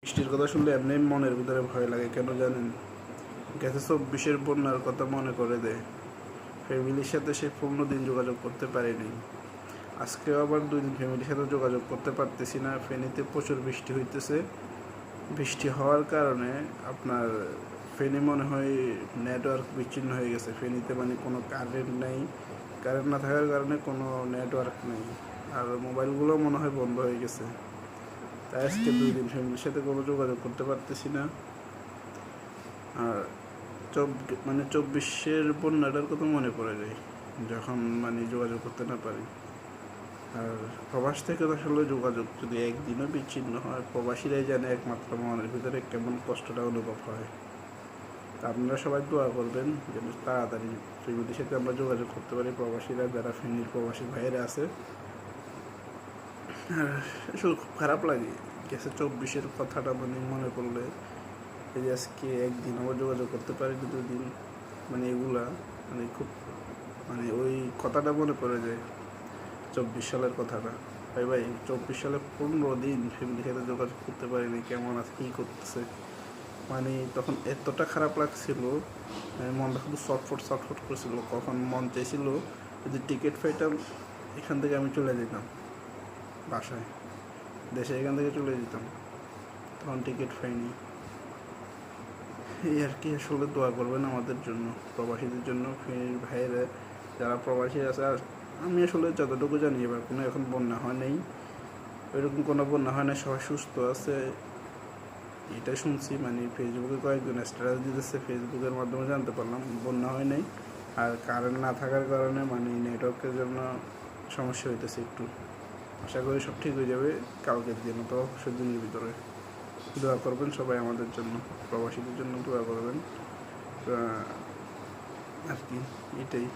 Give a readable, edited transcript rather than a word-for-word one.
বৃষ্টির কথা শুনলে এমনি মনের ভিতরে ভয় লাগে, কেন জানেন? গেছে 24-এর বন্যার কথা মনে করে দেয়। ফ্যামিলির সাথে সে 15 দিন যোগাযোগ করতে পারেনি। আজকেও আবার 2 দিন ফ্যামিলির সাথে যোগাযোগ করতে পারতেছি না। ফেনীতে প্রচুর বৃষ্টি হইতেছে। বৃষ্টি হওয়ার কারণে আপনার ফেনী মনে হয় নেটওয়ার্ক বিচ্ছিন্ন হয়ে গেছে। ফেনীতে মানে কোনো কারেন্ট নেই। কারেন্ট না থাকার কারণে কোনো নেটওয়ার্ক নেই, আর মোবাইলগুলো মনে হয় বন্ধ হয়ে গেছে। তাই আজকে 2 দিন ফ্যামিলির সাথে কোনো যোগাযোগ করতে পারতেছি না। আর 24-এর বন্যাটার কথা মনে পড়ে যায় যখন যোগাযোগ করতে না পারি। আর প্রবাস থেকে তো আসলে যোগাযোগ যদি একদিনও বিচ্ছিন্ন হয়, প্রবাসীরাই জানে একমাত্র মনের ভিতরে কেমন কষ্টটা অনুভব হয়। তা আপনারা সবাই দোয়া করবেন যেন তাড়াতাড়ি ফ্যামিলির সাথে আমরা যোগাযোগ করতে পারি, প্রবাসীরা যারা ফ্যামিলির প্রবাসী ভাইয়েরা আছে। আর আসলে খুব খারাপ লাগে গেছে 24-এর কথাটা মনে পড়লে। এই যে আজকে একদিন আবার যোগাযোগ করতে পারিনি, 2 দিন, এগুলা খুব ওই কথাটা মনে পড়ে যায় 24 সালের কথাটা। ভাই 24 সালে 15 দিন ফ্যামিলির সাথে যোগাযোগ করতে পারিনি, কেমন আছে কী করতেছে। তখন এতটা খারাপ লাগছিল, মনটা শুধু ছটফট করছিল। কখন মন চাইছিল যদি টিকিট পাইতাম এখান থেকে আমি চলে যেতাম বাসায়, দেশে এখান থেকে চলে যেতাম। তখন টিকিট পাইনি। এই আর কি, আসলে দোয়া করবেন আমাদের জন্য, প্রবাসীদের জন্য, ভাইয়েরা যারা প্রবাসী আছে। আর আমি আসলে যতটুকু জানি এবার কোনো এখন বন্যা হয় নাই, ওইরকম কোনো বন্যা হয় না, সবাই সুস্থ আছে এটা শুনছি। ফেসবুকে কয়েকজন স্ট্যাটাস দিতেছে, ফেসবুকের মাধ্যমে জানতে পারলাম বন্যা হয় নাই। আর কারেন্ট না থাকার কারণে নেটওয়ার্কের জন্য সমস্যা হইতেছে একটু। আশা করি সব ঠিক হয়ে যাবে কালকের দিন অথবা পরশুর দিনের ভিতরে। দোয়া করবেন সবাই আমাদের জন্য, প্রবাসীদের জন্য দোয়া করবেন। আর কি, এটাই।